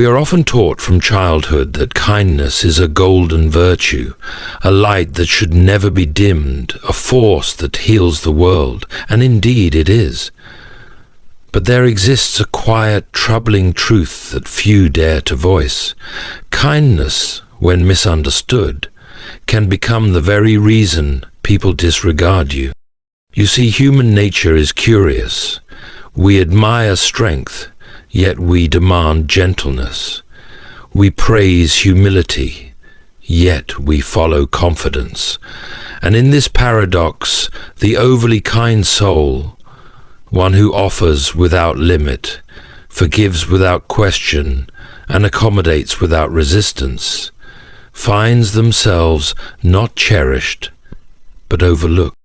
We are often taught from childhood that kindness is a golden virtue, a light that should never be dimmed, a force that heals the world, and indeed it is. But there exists a quiet, troubling truth that few dare to voice. Kindness, when misunderstood, can become the very reason people disregard you. You see, human nature is curious. We admire strength, yet we demand gentleness. We praise humility, yet we follow confidence. And in this paradox, the overly kind soul, one who offers without limit, forgives without question, and accommodates without resistance, finds themselves not cherished, but overlooked.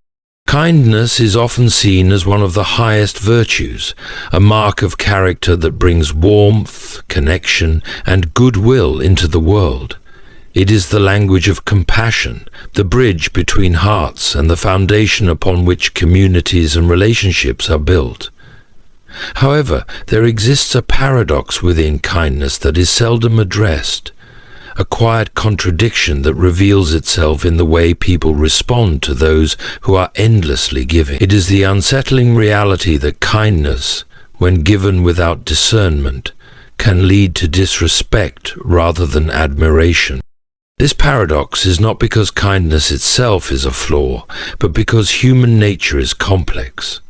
Kindness is often seen as one of the highest virtues, a mark of character that brings warmth, connection, and goodwill into the world. It is the language of compassion, the bridge between hearts, and the foundation upon which communities and relationships are built. However, there exists a paradox within kindness that is seldom addressed, a quiet contradiction that reveals itself in the way people respond to those who are endlessly giving. It is the unsettling reality that kindness, when given without discernment, can lead to disrespect rather than admiration. This paradox is not because kindness itself is a flaw, but because human nature is complex.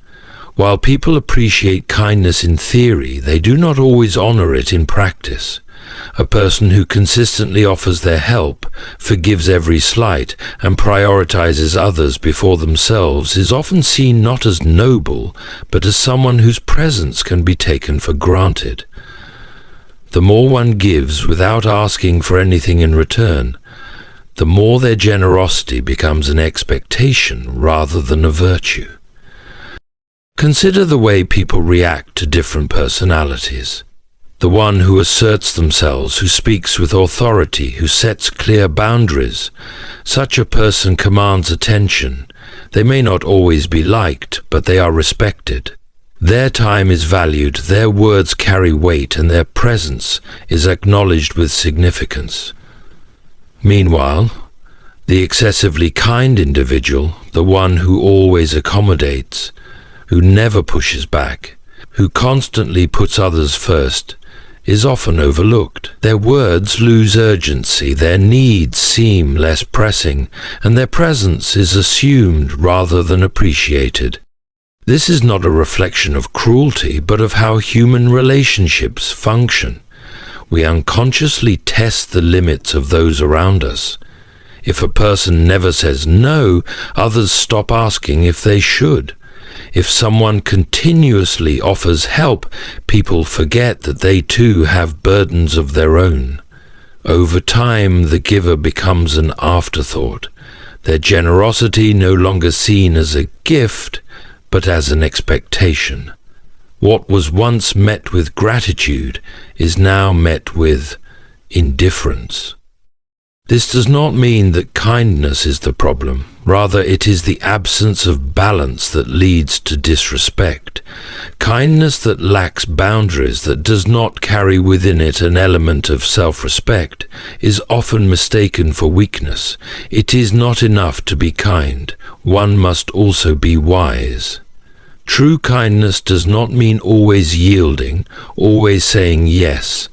While people appreciate kindness in theory, they do not always honor it in practice. A person who consistently offers their help, forgives every slight, and prioritizes others before themselves is often seen not as noble, but as someone whose presence can be taken for granted. The more one gives without asking for anything in return, the more their generosity becomes an expectation rather than a virtue. Consider the way people react to different personalities. The one who asserts themselves, who speaks with authority, who sets clear boundaries. Such a person commands attention. They may not always be liked, but they are respected. Their time is valued, their words carry weight, and their presence is acknowledged with significance. Meanwhile, the excessively kind individual, the one who always accommodates, who never pushes back, who constantly puts others first, is often overlooked. Their words lose urgency, their needs seem less pressing, and their presence is assumed rather than appreciated. This is not a reflection of cruelty, but of how human relationships function. We unconsciously test the limits of those around us. If a person never says no, others stop asking if they should. If someone continuously offers help, people forget that they too have burdens of their own. Over time, the giver becomes an afterthought, their generosity no longer seen as a gift, but as an expectation. What was once met with gratitude is now met with indifference. This does not mean that kindness is the problem. Rather, it is the absence of balance that leads to disrespect. Kindness that lacks boundaries, that does not carry within it an element of self-respect, is often mistaken for weakness. It is not enough to be kind. One must also be wise. True kindness does not mean always yielding, always saying yes,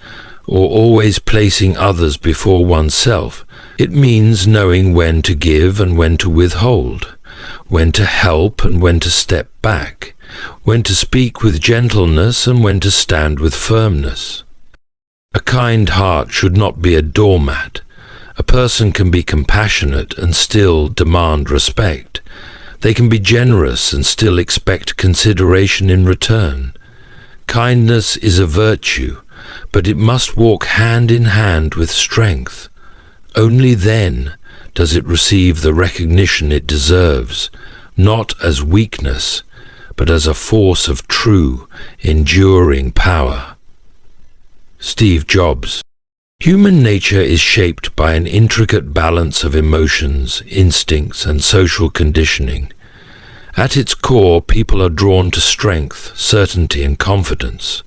or always placing others before oneself. It means knowing when to give and when to withhold, when to help and when to step back, when to speak with gentleness and when to stand with firmness. A kind heart should not be a doormat. A person can be compassionate and still demand respect. They can be generous and still expect consideration in return. Kindness is a virtue, but it must walk hand in hand with strength. Only then does it receive the recognition it deserves, not as weakness, but as a force of true, enduring power. Steve Jobs. Human nature is shaped by an intricate balance of emotions, instincts, and social conditioning. At its core, people are drawn to strength, certainty, and confidence.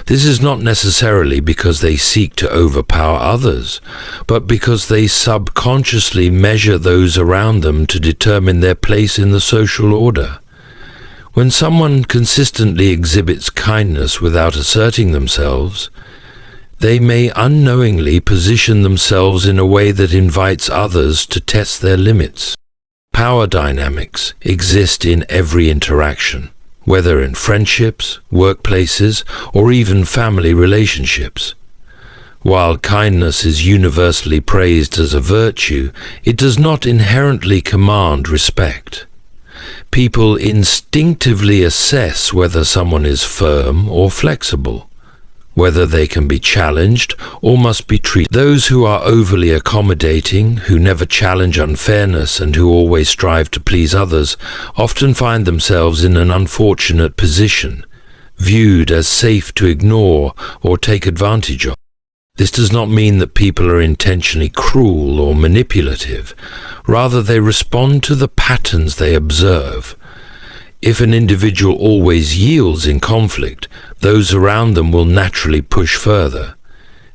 This is not necessarily because they seek to overpower others, but because they subconsciously measure those around them to determine their place in the social order. When someone consistently exhibits kindness without asserting themselves, they may unknowingly position themselves in a way that invites others to test their limits. Power dynamics exist in every interaction, whether in friendships, workplaces, or even family relationships. While kindness is universally praised as a virtue, it does not inherently command respect. People instinctively assess whether someone is firm or flexible, whether they can be challenged or must be treated. Those who are overly accommodating, who never challenge unfairness, and who always strive to please others, often find themselves in an unfortunate position, viewed as safe to ignore or take advantage of. This does not mean that people are intentionally cruel or manipulative. Rather, they respond to the patterns they observe. If an individual always yields in conflict, those around them will naturally push further.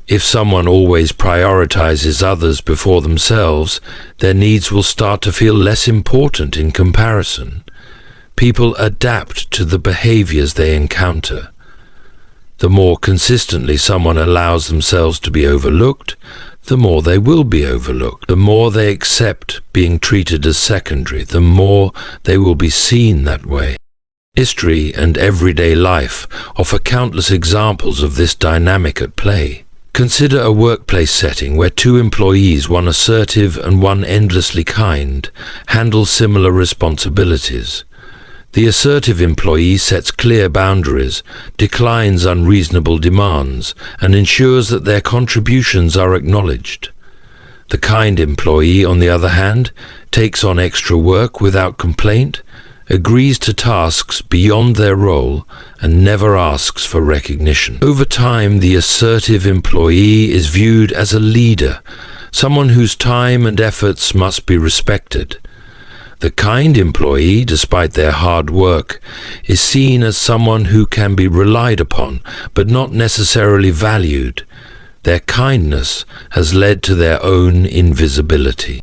If someone always prioritizes others before themselves, their needs will start to feel less important in comparison. People adapt to the behaviors they encounter. The more consistently someone allows themselves to be overlooked, the more they will be overlooked. The more they accept being treated as secondary, the more they will be seen that way. History and everyday life offer countless examples of this dynamic at play. Consider a workplace setting where two employees, one assertive and one endlessly kind, handle similar responsibilities. The assertive employee sets clear boundaries, declines unreasonable demands, and ensures that their contributions are acknowledged. The kind employee, on the other hand, takes on extra work without complaint, agrees to tasks beyond their role, and never asks for recognition. Over time, the assertive employee is viewed as a leader, someone whose time and efforts must be respected. The kind employee, despite their hard work, is seen as someone who can be relied upon, but not necessarily valued. Their kindness has led to their own invisibility.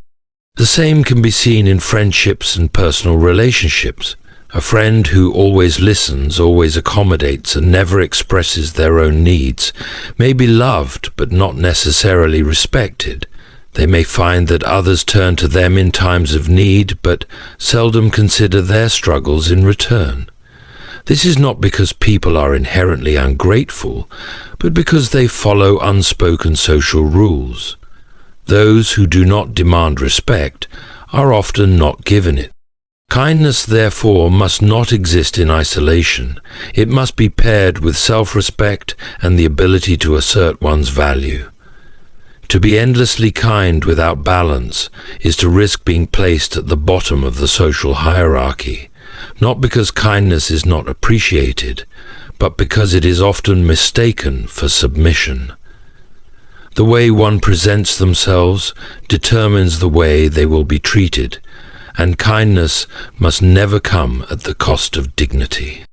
The same can be seen in friendships and personal relationships. A friend who always listens, always accommodates, and never expresses their own needs may be loved, but not necessarily respected. They may find that others turn to them in times of need, but seldom consider their struggles in return. This is not because people are inherently ungrateful, but because they follow unspoken social rules. Those who do not demand respect are often not given it. Kindness, therefore, must not exist in isolation. It must be paired with self-respect and the ability to assert one's value. To be endlessly kind without balance is to risk being placed at the bottom of the social hierarchy, not because kindness is not appreciated, but because it is often mistaken for submission. The way one presents themselves determines the way they will be treated, and kindness must never come at the cost of dignity.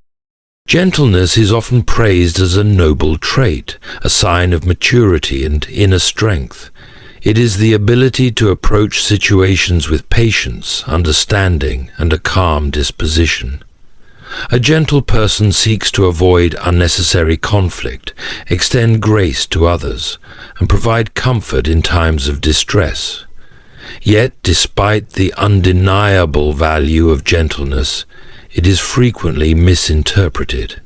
Gentleness is often praised as a noble trait, a sign of maturity and inner strength. It is the ability to approach situations with patience, understanding, and a calm disposition. A gentle person seeks to avoid unnecessary conflict, extend grace to others, and provide comfort in times of distress. Yet, despite the undeniable value of gentleness, it is frequently misinterpreted.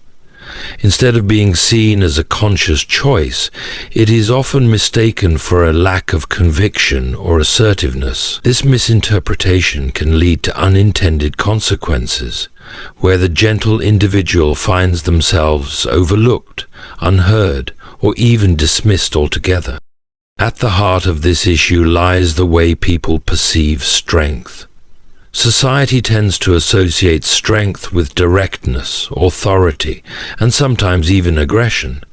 Instead of being seen as a conscious choice, it is often mistaken for a lack of conviction or assertiveness. This misinterpretation can lead to unintended consequences, where the gentle individual finds themselves overlooked, unheard, or even dismissed altogether. At the heart of this issue lies the way people perceive strength. Society tends to associate strength with directness, authority, and sometimes even aggression.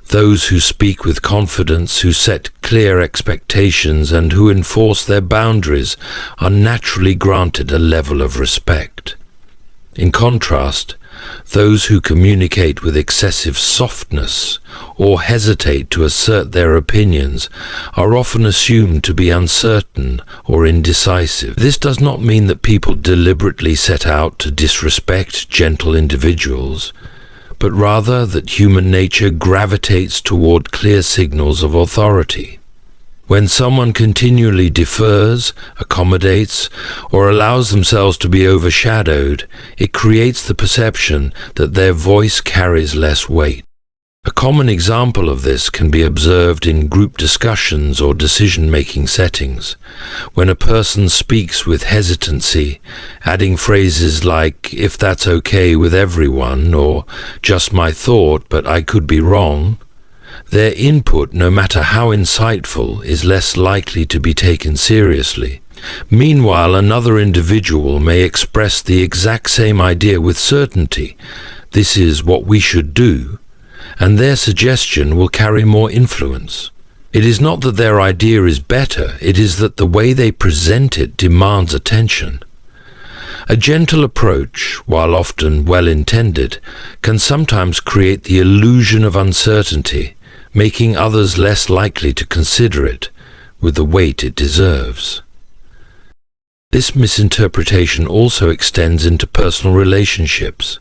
Those who speak with confidence, who set clear expectations, and who enforce their boundaries are naturally granted a level of respect. In contrast, Those who communicate with excessive softness or hesitate to assert their opinions are often assumed to be uncertain or indecisive. This does not mean that people deliberately set out to disrespect gentle individuals, but rather that human nature gravitates toward clear signals of authority. When someone continually defers, accommodates, or allows themselves to be overshadowed, it creates the perception that their voice carries less weight. A common example of this can be observed in group discussions or decision-making settings, when a person speaks with hesitancy, adding phrases like, "if that's okay with everyone," or "just my thought, but I could be wrong." Their input, no matter how insightful, is less likely to be taken seriously. Meanwhile, another individual may express the exact same idea with certainty. This is what we should do, and their suggestion will carry more influence. It is not that their idea is better, it is that the way they present it demands attention. A gentle approach, while often well-intended, can sometimes create the illusion of uncertainty, making others less likely to consider it with the weight it deserves. This misinterpretation also extends into personal relationships.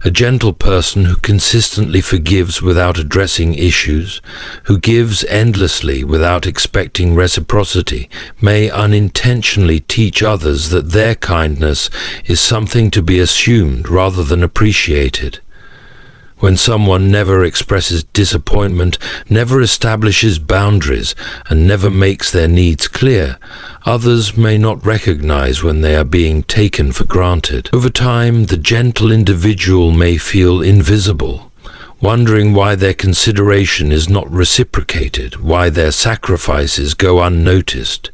A gentle person who consistently forgives without addressing issues, who gives endlessly without expecting reciprocity, may unintentionally teach others that their kindness is something to be assumed rather than appreciated. When someone never expresses disappointment, never establishes boundaries, and never makes their needs clear, others may not recognize when they are being taken for granted. Over time, the gentle individual may feel invisible, wondering why their consideration is not reciprocated, why their sacrifices go unnoticed,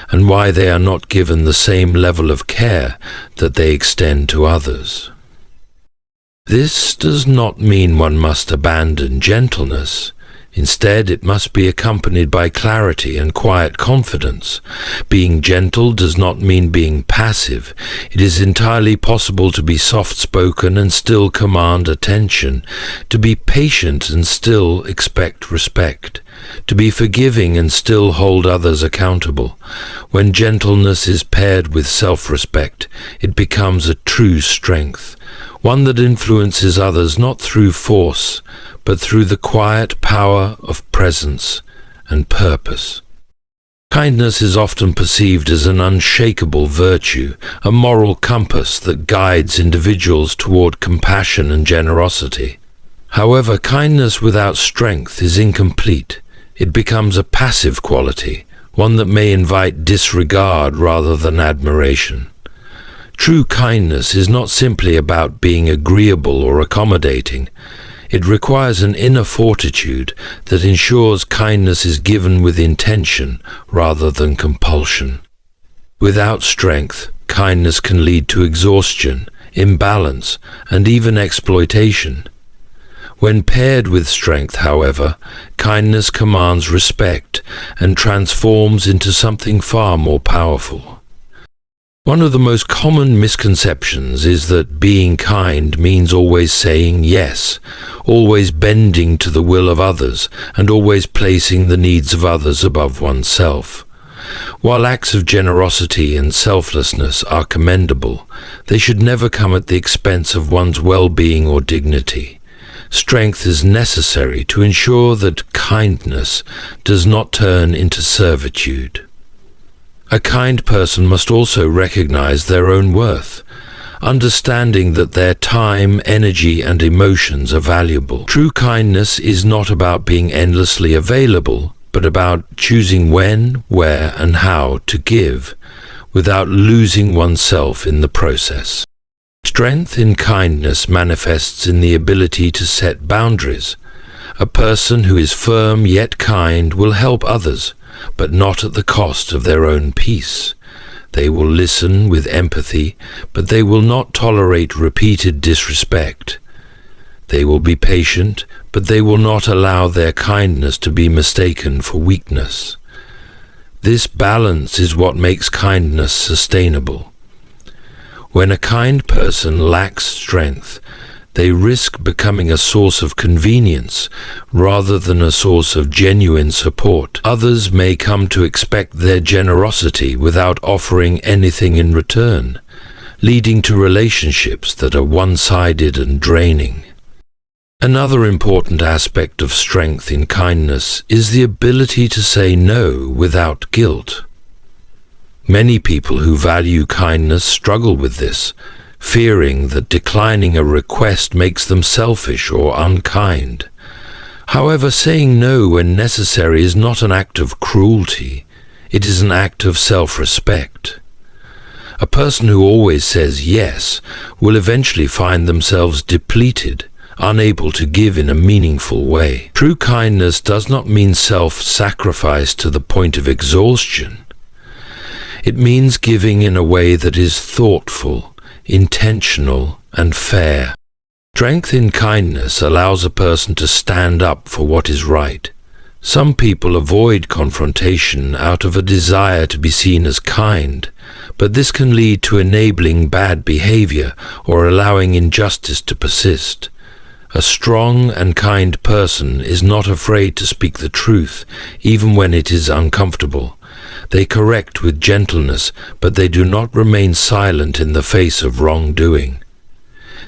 and why they are not given the same level of care that they extend to others. This does not mean one must abandon gentleness. Instead, it must be accompanied by clarity and quiet confidence. Being gentle does not mean being passive. It is entirely possible to be soft-spoken and still command attention, to be patient and still expect respect, to be forgiving and still hold others accountable. When gentleness is paired with self-respect, it becomes a true strength, one that influences others not through force, but through the quiet power of presence and purpose. Kindness is often perceived as an unshakable virtue, a moral compass that guides individuals toward compassion and generosity. However, kindness without strength is incomplete. It becomes a passive quality, one that may invite disregard rather than admiration. True kindness is not simply about being agreeable or accommodating. It requires an inner fortitude that ensures kindness is given with intention rather than compulsion. Without strength, kindness can lead to exhaustion, imbalance, and even exploitation. When paired with strength, however, kindness commands respect and transforms into something far more powerful. One of the most common misconceptions is that being kind means always saying yes, always bending to the will of others, and always placing the needs of others above oneself. While acts of generosity and selflessness are commendable, they should never come at the expense of one's well-being or dignity. Strength is necessary to ensure that kindness does not turn into servitude. A kind person must also recognize their own worth, understanding that their time, energy, and emotions are valuable. True kindness is not about being endlessly available, but about choosing when, where, and how to give, without losing oneself in the process. Strength in kindness manifests in the ability to set boundaries. A person who is firm yet kind will help others, but not at the cost of their own peace. They will listen with empathy, but they will not tolerate repeated disrespect. They will be patient, but they will not allow their kindness to be mistaken for weakness. This balance is what makes kindness sustainable. When a kind person lacks strength, They risk becoming a source of convenience rather than a source of genuine support. Others may come to expect their generosity without offering anything in return, leading to relationships that are one-sided and draining. Another important aspect of strength in kindness is the ability to say no without guilt. Many people who value kindness struggle with this, fearing that declining a request makes them selfish or unkind. However, saying no when necessary is not an act of cruelty. It is an act of self-respect. A person who always says yes will eventually find themselves depleted, unable to give in a meaningful way. True kindness does not mean self-sacrifice to the point of exhaustion. It means giving in a way that is thoughtful, intentional, and fair. Strength in kindness allows a person to stand up for what is right. Some people avoid confrontation out of a desire to be seen as kind, but this can lead to enabling bad behavior or allowing injustice to persist. A strong and kind person is not afraid to speak the truth, even when it is uncomfortable. They correct with gentleness, but they do not remain silent in the face of wrongdoing.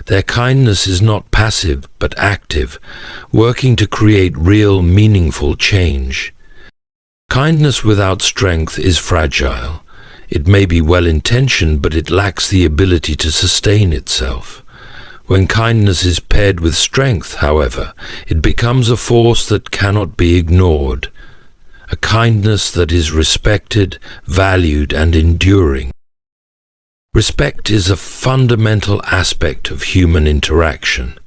Their kindness is not passive, but active, working to create real, meaningful change. Kindness without strength is fragile. It may be well-intentioned, but it lacks the ability to sustain itself. When kindness is paired with strength, however, it becomes a force that cannot be ignored. A kindness that is respected, valued, and enduring. Respect is a fundamental aspect of human interaction,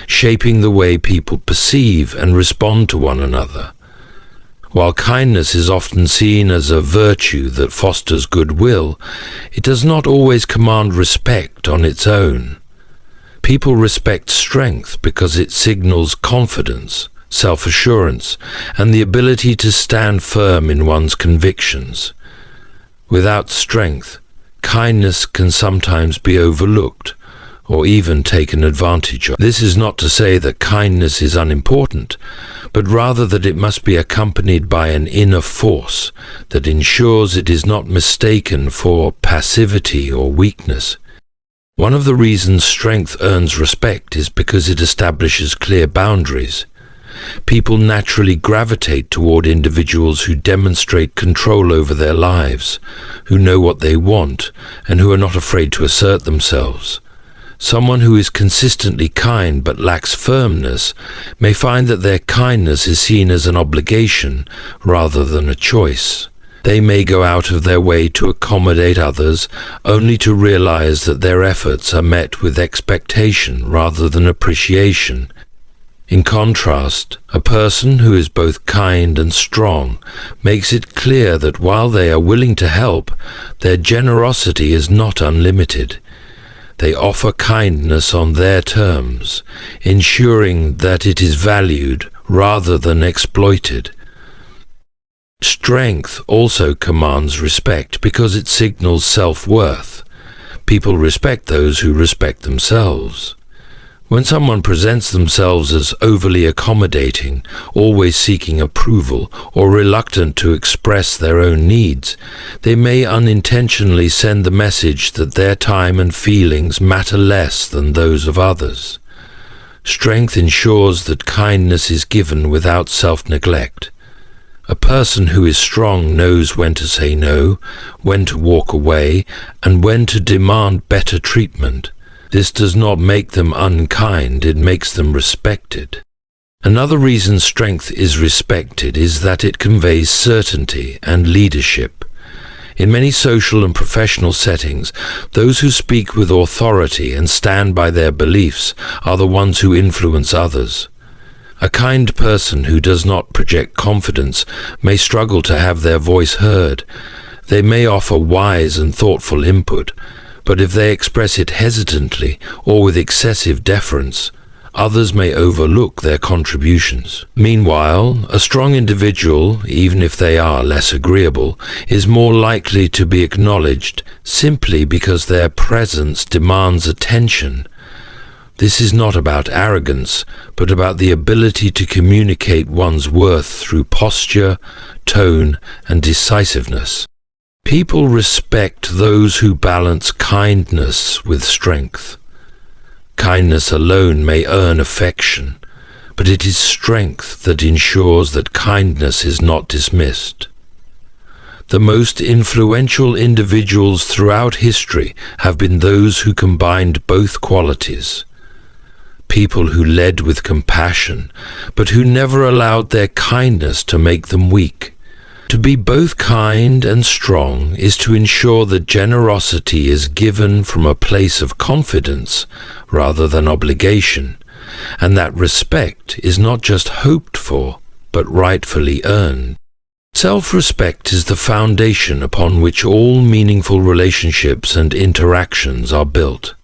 shaping the way people perceive and respond to one another. While kindness is often seen as a virtue that fosters goodwill, it does not always command respect on its own. People respect strength because it signals confidence, self-assurance, and the ability to stand firm in one's convictions. Without strength, kindness can sometimes be overlooked or even taken advantage of. This is not to say that kindness is unimportant, but rather that it must be accompanied by an inner force that ensures it is not mistaken for passivity or weakness. One of the reasons strength earns respect is because it establishes clear boundaries. People naturally gravitate toward individuals who demonstrate control over their lives, who know what they want, and who are not afraid to assert themselves. Someone who is consistently kind but lacks firmness may find that their kindness is seen as an obligation rather than a choice. They may go out of their way to accommodate others, only to realize that their efforts are met with expectation rather than appreciation. In contrast, a person who is both kind and strong makes it clear that while they are willing to help, their generosity is not unlimited. They offer kindness on their terms, ensuring that it is valued rather than exploited. Strength also commands respect because it signals self-worth. People respect those who respect themselves. When someone presents themselves as overly accommodating, always seeking approval, or reluctant to express their own needs, they may unintentionally send the message that their time and feelings matter less than those of others. Strength ensures that kindness is given without self-neglect. A person who is strong knows when to say no, when to walk away, and when to demand better treatment. This does not make them unkind, it makes them respected. Another reason strength is respected is that it conveys certainty and leadership. In many social and professional settings, those who speak with authority and stand by their beliefs are the ones who influence others. A kind person who does not project confidence may struggle to have their voice heard. They may offer wise and thoughtful input, but if they express it hesitantly or with excessive deference, others may overlook their contributions. Meanwhile, a strong individual, even if they are less agreeable, is more likely to be acknowledged simply because their presence demands attention. This is not about arrogance, but about the ability to communicate one's worth through posture, tone, and decisiveness. People respect those who balance kindness with strength. Kindness alone may earn affection, but it is strength that ensures that kindness is not dismissed. The most influential individuals throughout history have been those who combined both qualities. People who led with compassion, but who never allowed their kindness to make them weak. To be both kind and strong is to ensure that generosity is given from a place of confidence rather than obligation, and that respect is not just hoped for, but rightfully earned. Self-respect is the foundation upon which all meaningful relationships and interactions are built.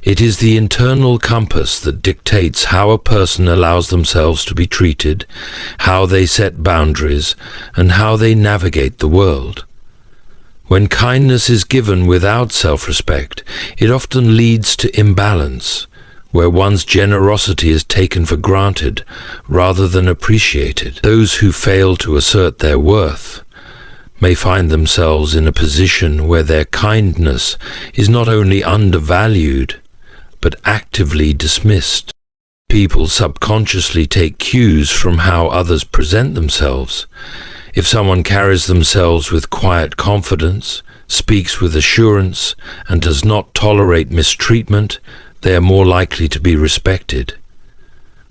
It is the internal compass that dictates how a person allows themselves to be treated, how they set boundaries, and how they navigate the world. When kindness is given without self-respect, it often leads to imbalance, where one's generosity is taken for granted rather than appreciated. Those who fail to assert their worth may find themselves in a position where their kindness is not only undervalued, but actively dismissed. People subconsciously take cues from how others present themselves. If someone carries themselves with quiet confidence, speaks with assurance, and does not tolerate mistreatment, they are more likely to be respected.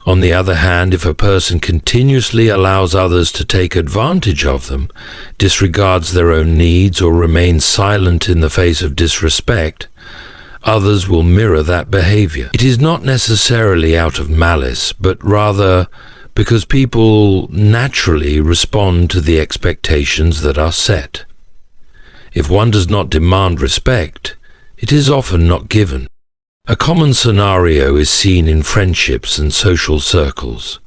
On the other hand, if a person continuously allows others to take advantage of them, disregards their own needs, or remains silent in the face of disrespect, others will mirror that behavior. It is not necessarily out of malice, but rather because people naturally respond to the expectations that are set. If one does not demand respect, it is often not given. A common scenario is seen in friendships and social circles.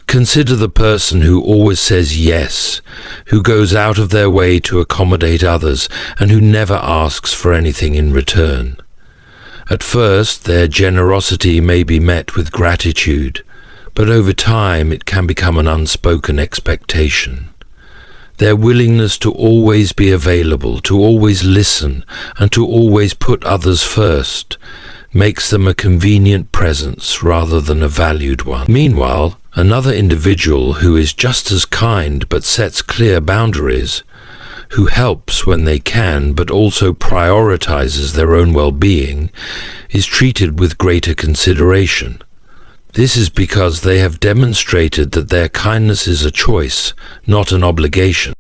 Consider the person who always says yes, who goes out of their way to accommodate others, and who never asks for anything in return. At first, their generosity may be met with gratitude, but over time it can become an unspoken expectation. Their willingness to always be available, to always listen, and to always put others first makes them a convenient presence rather than a valued one. Meanwhile, another individual who is just as kind but sets clear boundaries, who helps when they can but also prioritizes their own well-being, is treated with greater consideration. This is because they have demonstrated that their kindness is a choice, not an obligation.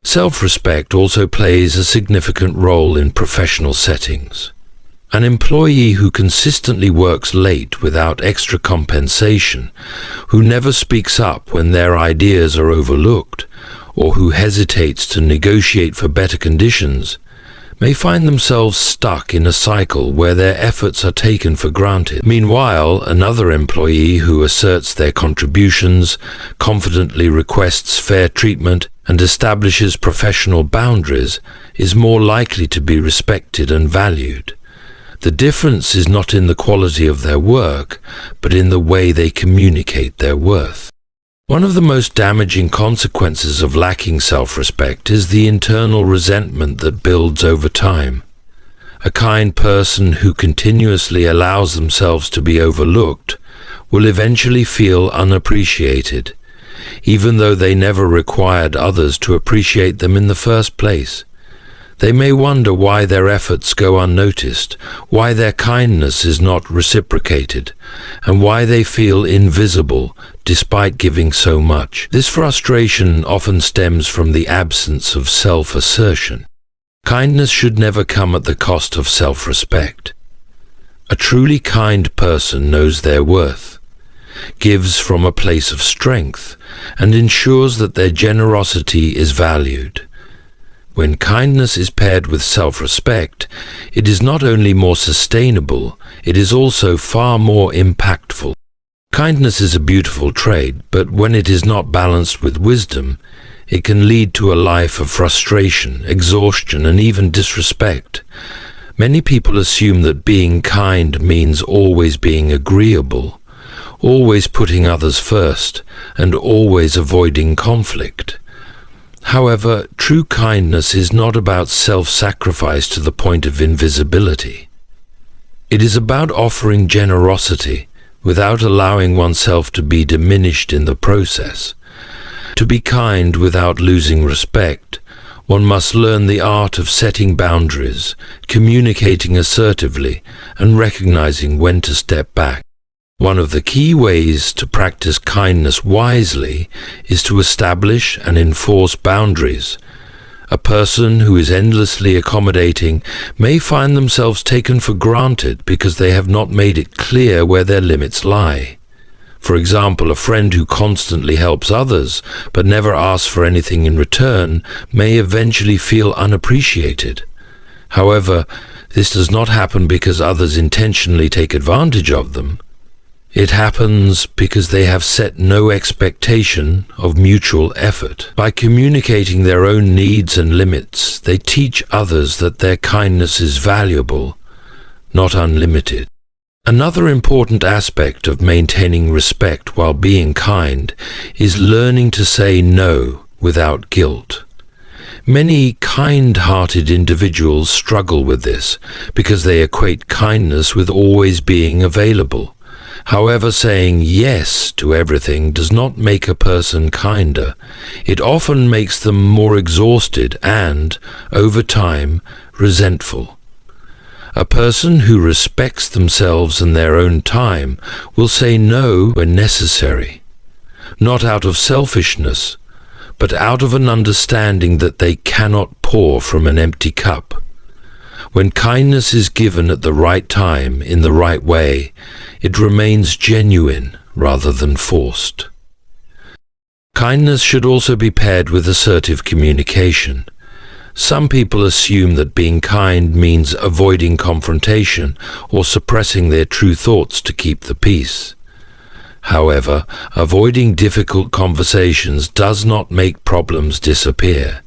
Self-respect also plays a significant role in professional settings. An employee who consistently works late without extra compensation, who never speaks up when their ideas are overlooked, or who hesitates to negotiate for better conditions, may find themselves stuck in a cycle where their efforts are taken for granted. Meanwhile, another employee who asserts their contributions, confidently requests fair treatment, and establishes professional boundaries is more likely to be respected and valued. The difference is not in the quality of their work, but in the way they communicate their worth. One of the most damaging consequences of lacking self-respect is the internal resentment that builds over time. A kind person who continuously allows themselves to be overlooked will eventually feel unappreciated, even though they never required others to appreciate them in the first place. They may wonder why their efforts go unnoticed, why their kindness is not reciprocated, and why they feel invisible despite giving so much. This frustration often stems from the absence of self-assertion. Kindness should never come at the cost of self-respect. A truly kind person knows their worth, gives from a place of strength, and ensures that their generosity is valued. When kindness is paired with self-respect, it is not only more sustainable, it is also far more impactful. Kindness is a beautiful trait, but when it is not balanced with wisdom, it can lead to a life of frustration, exhaustion, and even disrespect. Many people assume that being kind means always being agreeable, always putting others first, and always avoiding conflict. However, true kindness is not about self-sacrifice to the point of invisibility. It is about offering generosity without allowing oneself to be diminished in the process. To be kind without losing respect, one must learn the art of setting boundaries, communicating assertively, and recognizing when to step back. One of the key ways to practice kindness wisely is to establish and enforce boundaries. A person who is endlessly accommodating may find themselves taken for granted because they have not made it clear where their limits lie. For example, a friend who constantly helps others but never asks for anything in return may eventually feel unappreciated. However, this does not happen because others intentionally take advantage of them. It happens because they have set no expectation of mutual effort. By communicating their own needs and limits, they teach others that their kindness is valuable, not unlimited. Another important aspect of maintaining respect while being kind is learning to say no without guilt. Many kind-hearted individuals struggle with this because they equate kindness with always being available. However, saying yes to everything does not make a person kinder. It often makes them more exhausted and, over time, resentful. A person who respects themselves and their own time will say no when necessary, not out of selfishness, but out of an understanding that they cannot pour from an empty cup. When kindness is given at the right time, in the right way, it remains genuine rather than forced. Kindness should also be paired with assertive communication. Some people assume that being kind means avoiding confrontation or suppressing their true thoughts to keep the peace. However, avoiding difficult conversations does not make problems disappear.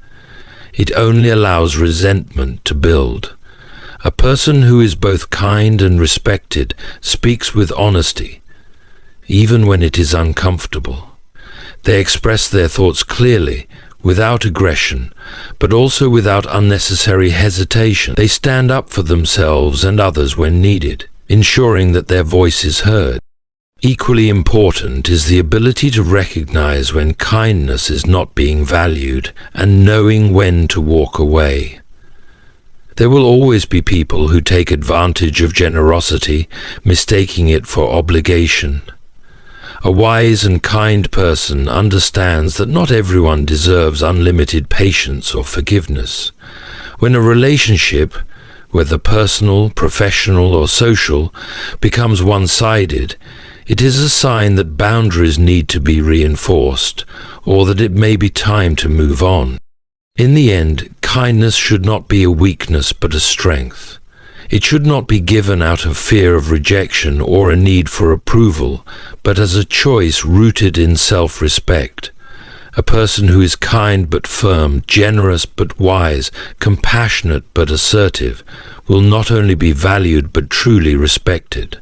It only allows resentment to build. A person who is both kind and respected speaks with honesty, even when it is uncomfortable. They express their thoughts clearly, without aggression, but also without unnecessary hesitation. They stand up for themselves and others when needed, ensuring that their voice is heard. Equally important is the ability to recognize when kindness is not being valued and knowing when to walk away. There will always be people who take advantage of generosity, mistaking it for obligation. A wise and kind person understands that not everyone deserves unlimited patience or forgiveness. When a relationship, whether personal, professional, or social, becomes one-sided, it is a sign that boundaries need to be reinforced, or that it may be time to move on. In the end, kindness should not be a weakness but a strength. It should not be given out of fear of rejection or a need for approval, but as a choice rooted in self-respect. A person who is kind but firm, generous but wise, compassionate but assertive, will not only be valued but truly respected.